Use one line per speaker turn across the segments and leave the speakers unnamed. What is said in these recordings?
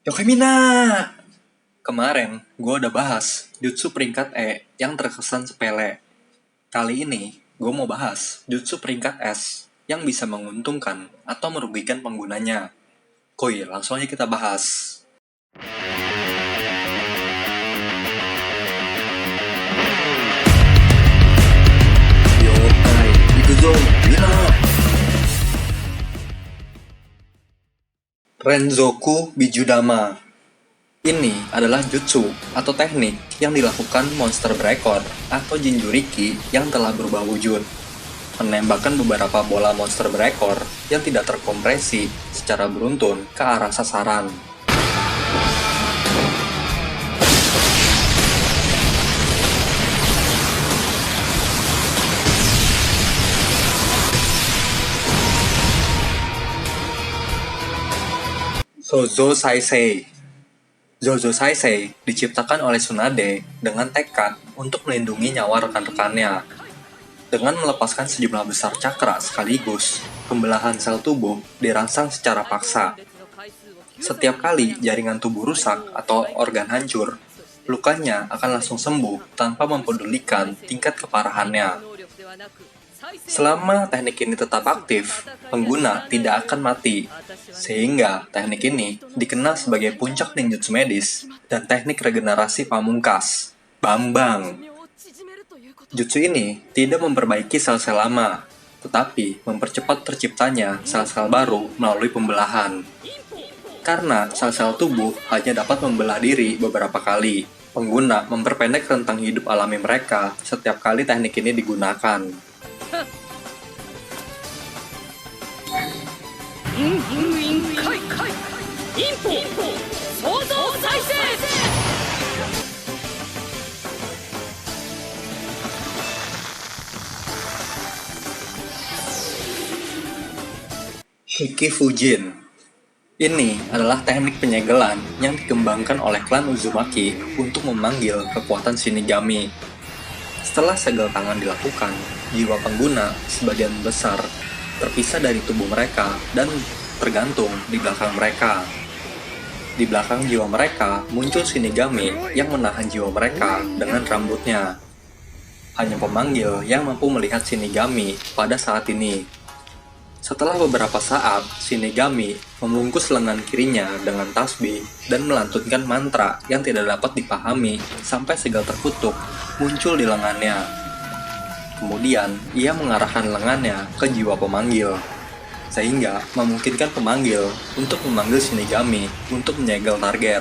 Yokemina! Kemarin, gue udah bahas jutsu peringkat E yang terkesan sepele. Kali ini, gue mau bahas jutsu peringkat S yang bisa menguntungkan atau merugikan penggunanya. Kuy, langsung aja kita bahas. Yokai, Ikuzo, Mina! Renzoku Bijudama. Ini adalah jutsu atau teknik yang dilakukan monster breaker atau Jinchuriki yang telah berubah wujud. Menembakkan beberapa bola monster breaker yang tidak terkompresi secara beruntun ke arah sasaran. Zozo Saisei. Zozo Saisei diciptakan oleh Tsunade dengan tekad untuk melindungi nyawa rekan-rekannya. Dengan melepaskan sejumlah besar cakra sekaligus, pembelahan sel tubuh dirangsang secara paksa. Setiap kali jaringan tubuh rusak atau organ hancur, lukanya akan langsung sembuh tanpa mempedulikan tingkat keparahannya. Selama teknik ini tetap aktif, pengguna tidak akan mati, sehingga teknik ini dikenal sebagai puncak ninjutsu medis dan teknik regenerasi pamungkas, Bambang. Jutsu ini tidak memperbaiki sel-sel lama, tetapi mempercepat terciptanya sel-sel baru melalui pembelahan. Karena sel-sel tubuh hanya dapat membelah diri beberapa kali, pengguna memperpendek rentang hidup alami mereka setiap kali teknik ini digunakan. Shiki Fujin. Ini adalah teknik penyegelan yang dikembangkan oleh klan Uzumaki untuk memanggil kekuatan Shinigami. Setelah segel tangan dilakukan, jiwa pengguna sebagian besar terpisah dari tubuh mereka dan tergantung di belakang mereka. Di belakang jiwa mereka muncul Shinigami yang menahan jiwa mereka dengan rambutnya. Hanya pemanggil yang mampu melihat Shinigami pada saat ini. Setelah beberapa saat, Shinigami membungkus lengan kirinya dengan tasbih dan melantunkan mantra yang tidak dapat dipahami sampai segel terkutuk muncul di lengannya. Kemudian, ia mengarahkan lengannya ke jiwa pemanggil, sehingga memungkinkan pemanggil untuk memanggil Shinigami untuk menyegel target.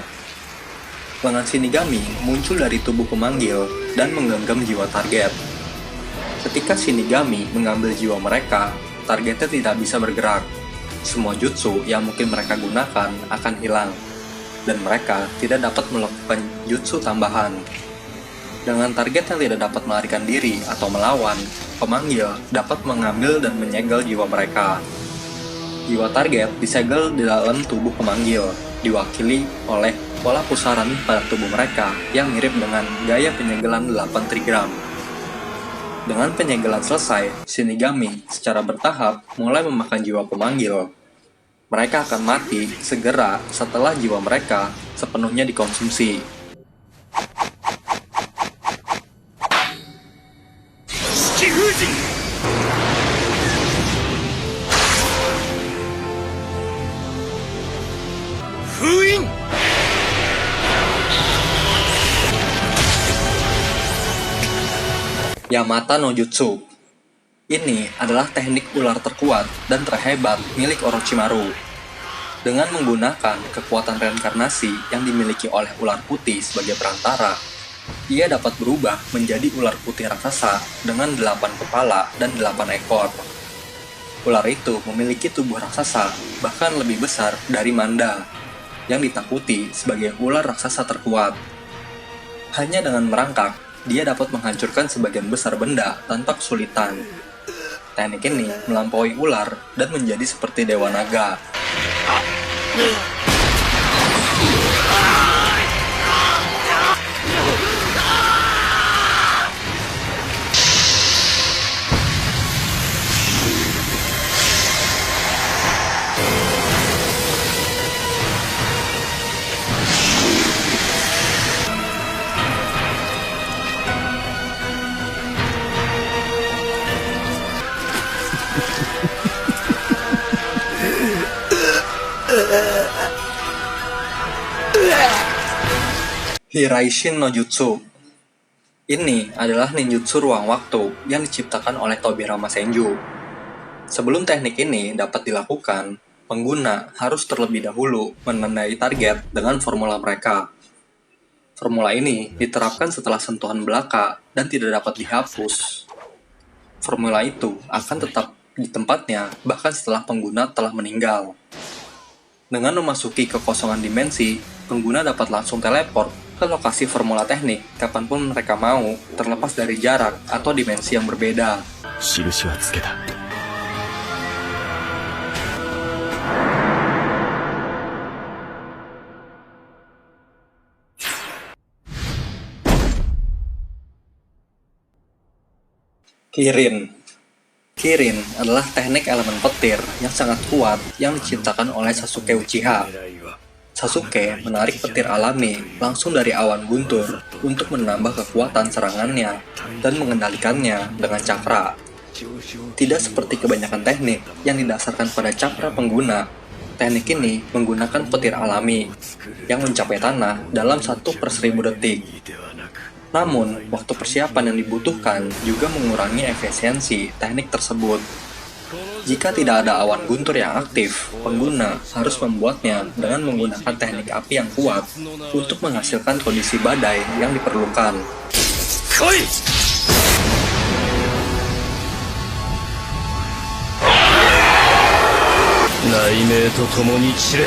Lengan Shinigami muncul dari tubuh pemanggil dan menggenggam jiwa target. Ketika Shinigami mengambil jiwa mereka, targetnya tidak bisa bergerak. Semua jutsu yang mungkin mereka gunakan akan hilang, dan mereka tidak dapat melakukan jutsu tambahan. Dengan target yang tidak dapat melarikan diri atau melawan, pemanggil dapat mengambil dan menyegel jiwa mereka. Jiwa target disegel di dalam tubuh pemanggil, diwakili oleh pola pusaran pada tubuh mereka yang mirip dengan gaya penyegelan 8 trigram. Dengan penyegelan selesai, Shinigami secara bertahap mulai memakan jiwa pemanggil. Mereka akan mati segera setelah jiwa mereka sepenuhnya dikonsumsi. Yamata no Jutsu. Ini adalah teknik ular terkuat dan terhebat milik Orochimaru. Dengan menggunakan kekuatan reinkarnasi yang dimiliki oleh ular putih sebagai perantara, ia dapat berubah menjadi ular putih raksasa dengan 8 kepala dan 8 ekor. Ular itu memiliki tubuh raksasa bahkan lebih besar dari Manda, yang ditakuti sebagai ular raksasa terkuat. Hanya dengan merangkak, dia dapat menghancurkan sebagian besar benda tanpa kesulitan. Teknik ini melampaui ular dan menjadi seperti Dewa Naga. Hiraishin no Jutsu. Ini adalah ninjutsu ruang waktu yang diciptakan oleh Tobirama Senju. Sebelum teknik ini dapat dilakukan, pengguna harus terlebih dahulu menandai target dengan formula mereka. Formula ini diterapkan setelah sentuhan belaka dan tidak dapat dihapus. Formula itu akan tetap di tempatnya bahkan setelah pengguna telah meninggal. Dengan memasuki kekosongan dimensi, pengguna dapat langsung teleport ke lokasi formula teknik kapanpun mereka mau, terlepas dari jarak atau dimensi yang berbeda.
印はつけた。
Kirin. Kirin adalah teknik elemen petir yang sangat kuat yang diciptakan oleh Sasuke Uchiha. Sasuke menarik petir alami langsung dari awan guntur untuk menambah kekuatan serangannya dan mengendalikannya dengan cakra. Tidak seperti kebanyakan teknik yang didasarkan pada cakra pengguna, teknik ini menggunakan petir alami yang mencapai tanah dalam 1/1000 detik. Namun, waktu persiapan yang dibutuhkan juga mengurangi efisiensi teknik tersebut. Jika tidak ada awan guntur yang aktif, pengguna harus membuatnya dengan menggunakan teknik api yang kuat untuk menghasilkan kondisi badai yang diperlukan.
Koi! 雷鳴と共に散れ。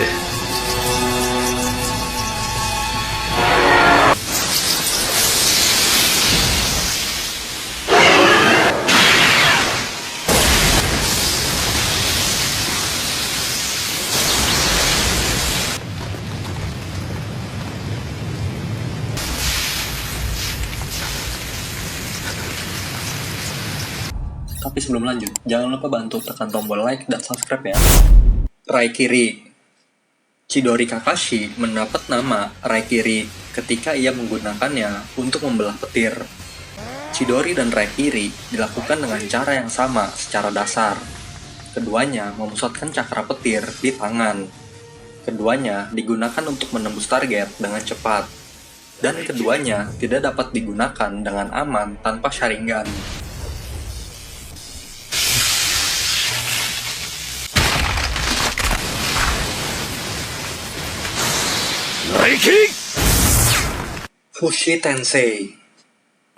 Tapi sebelum lanjut, jangan lupa bantu tekan tombol like dan subscribe ya. Raikiri. Chidori Kakashi mendapat nama Raikiri ketika ia menggunakannya untuk membelah petir. Chidori dan Raikiri dilakukan dengan cara yang sama secara dasar. Keduanya memusatkan cakra petir di tangan. Keduanya digunakan untuk menembus target dengan cepat. Dan keduanya tidak dapat digunakan dengan aman tanpa Sharingan.
Raikiri!
Fushi Tensei.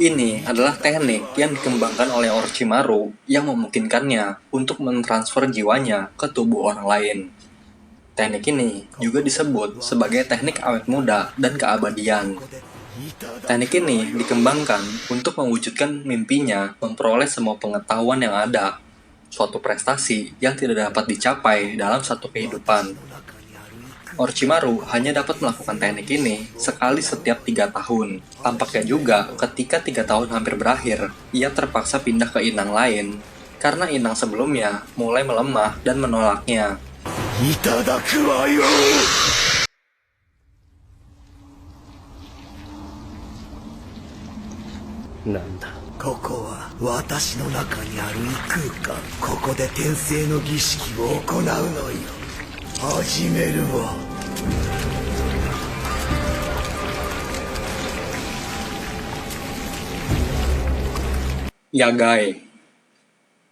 Ini adalah teknik yang dikembangkan oleh Orochimaru yang memungkinkannya untuk mentransfer jiwanya ke tubuh orang lain. Teknik ini juga disebut sebagai teknik awet muda dan keabadian. Teknik ini dikembangkan untuk mewujudkan mimpinya memperoleh semua pengetahuan yang ada, suatu prestasi yang tidak dapat dicapai dalam satu kehidupan. Orochimaru hanya dapat melakukan teknik ini sekali setiap 3 tahun. Tampaknya juga ketika 3 tahun hampir berakhir, ia terpaksa pindah ke inang lain karena inang sebelumnya mulai melemah dan menolaknya.
Itadaku wa yo! Nanda?
ここは私の中にある異空間。ここで転生の儀式を行うのよ。始めるわ。
Yagai.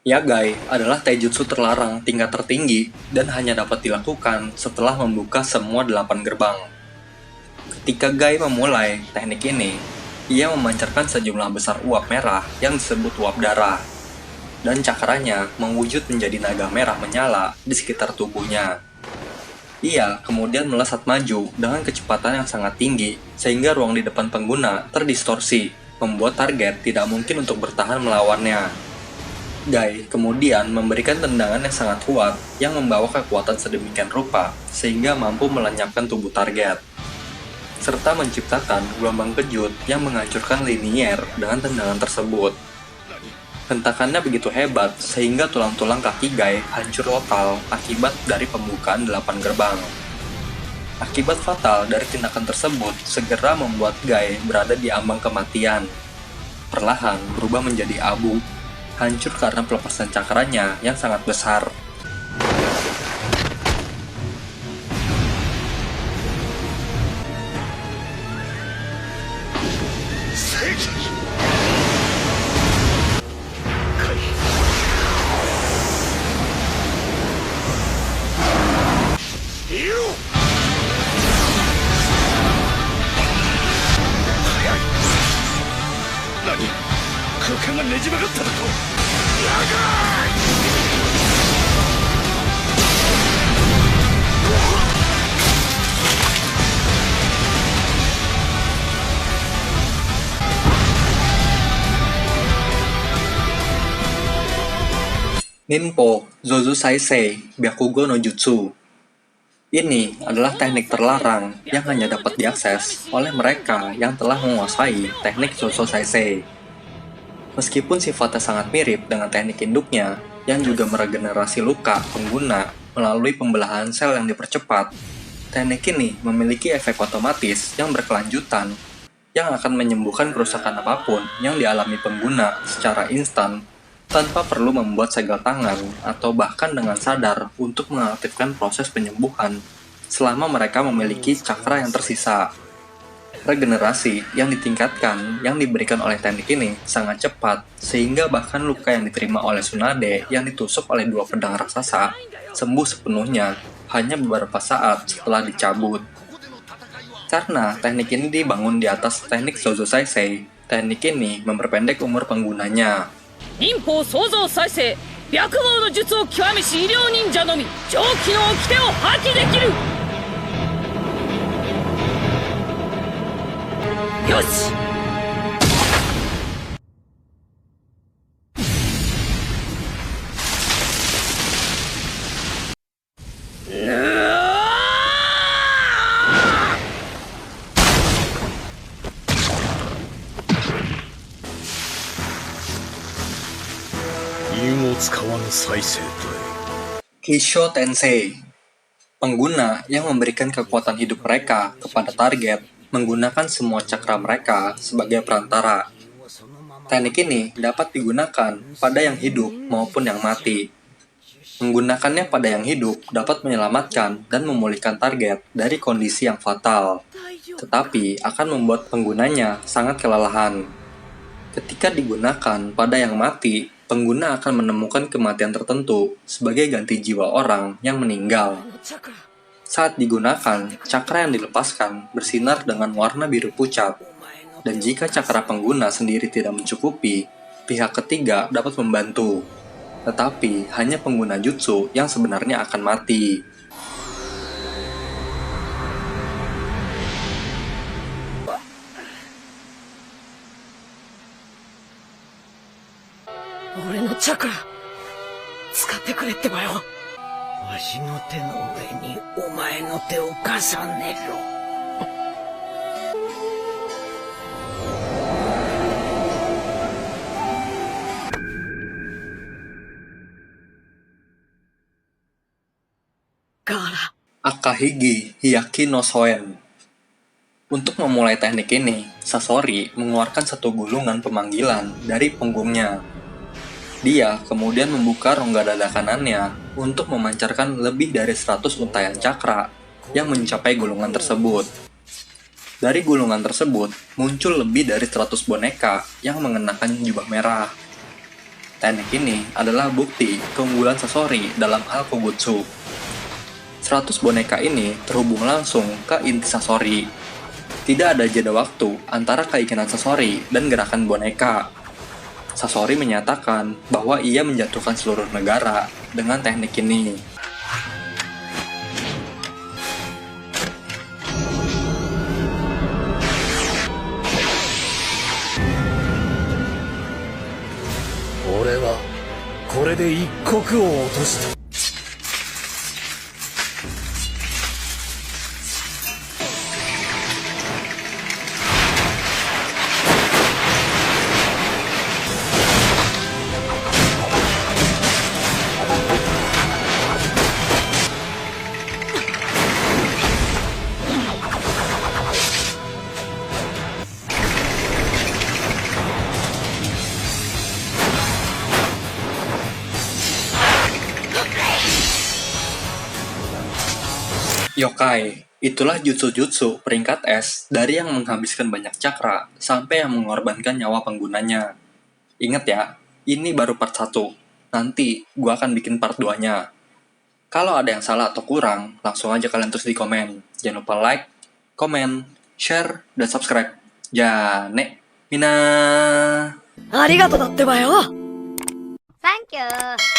Yagai adalah taijutsu terlarang tingkat tertinggi dan hanya dapat dilakukan setelah membuka semua 8 gerbang. Ketika Gai memulai teknik ini, ia memancarkan sejumlah besar uap merah yang disebut uap darah, dan cakranya mewujud menjadi naga merah menyala di sekitar tubuhnya. Ia kemudian melesat maju dengan kecepatan yang sangat tinggi, sehingga ruang di depan pengguna terdistorsi, membuat target tidak mungkin untuk bertahan melawannya. Gai kemudian memberikan tendangan yang sangat kuat yang membawa kekuatan sedemikian rupa, sehingga mampu melenyapkan tubuh target, serta menciptakan gelombang kejut yang menghancurkan linier dengan tendangan tersebut. Hentakannya begitu hebat sehingga tulang-tulang kaki Gai hancur total akibat dari pembukaan 8 gerbang. Akibat fatal dari tindakan tersebut segera membuat Gai berada di ambang kematian. Perlahan berubah menjadi abu, hancur karena pelepasan cakranya yang sangat besar.
何、空間がねじ曲がっただと。
Ninpo Zozusaisei Byakugo no Jutsu. Ini adalah teknik terlarang yang hanya dapat diakses oleh mereka yang telah menguasai teknik Zozusaisei. Meskipun sifatnya sangat mirip dengan teknik induknya yang juga meregenerasi luka pengguna melalui pembelahan sel yang dipercepat, teknik ini memiliki efek otomatis yang berkelanjutan yang akan menyembuhkan kerusakan apapun yang dialami pengguna secara instan tanpa perlu membuat segel tangan atau bahkan dengan sadar untuk mengaktifkan proses penyembuhan selama mereka memiliki cakra yang tersisa. Regenerasi yang ditingkatkan yang diberikan oleh teknik ini sangat cepat sehingga bahkan luka yang diterima oleh Tsunade yang ditusuk oleh dua pedang raksasa sembuh sepenuhnya hanya beberapa saat setelah dicabut. Karena teknik ini dibangun di atas teknik Zozusaisei, teknik ini memperpendek umur penggunanya.
忍法創造再生白毛の術を極めし医療忍者のみ上気の掟を発揮できる。よし。
韻を使わぬ再生と
Kisho Tensei. Pengguna yang memberikan kekuatan hidup mereka kepada target menggunakan semua cakra mereka sebagai perantara. Teknik ini dapat digunakan pada yang hidup maupun yang mati. Menggunakannya pada yang hidup dapat menyelamatkan dan memulihkan target dari kondisi yang fatal, tetapi akan membuat penggunanya sangat kelelahan. Ketika digunakan pada yang mati, pengguna akan menemukan kematian tertentu sebagai ganti jiwa orang yang meninggal. Saat digunakan, cakra yang dilepaskan bersinar dengan warna biru pucat. Dan jika cakra pengguna sendiri tidak mencukupi, pihak ketiga dapat membantu. Tetapi hanya pengguna jutsu yang sebenarnya akan mati.
俺のチャクラ使ってくれってばよ。
わしの手の上にお前の手を重ねろ。
ガーラ
Akahigi Hiyaki no Soen. Untuk memulai teknik ini, Sasori mengeluarkan satu gulungan pemanggilan dari punggungnya. Dia kemudian membuka rongga dada kanannya untuk memancarkan lebih dari 100 untayan cakra yang mencapai gulungan tersebut. Dari gulungan tersebut, muncul lebih dari 100 boneka yang mengenakan jubah merah. Teknik ini adalah bukti keunggulan Sasori dalam hal Kogutsu. 100 boneka ini terhubung langsung ke inti Sasori. Tidak ada jeda waktu antara keinginan Sasori dan gerakan boneka. Sasori menyatakan bahwa ia menjatuhkan seluruh negara dengan teknik ini.
俺はこれで一国を落とした。
Yokai, itulah jutsu-jutsu peringkat S dari yang menghabiskan banyak cakra sampai yang mengorbankan nyawa penggunanya. Ingat ya, ini baru part 1. Nanti gua akan bikin part 2-nya. Kalau ada yang salah atau kurang, langsung aja kalian tulis di komen. Jangan lupa like, komen, share, dan subscribe. Jane, Mina.
ありがとうだってばよ。
サンキュー。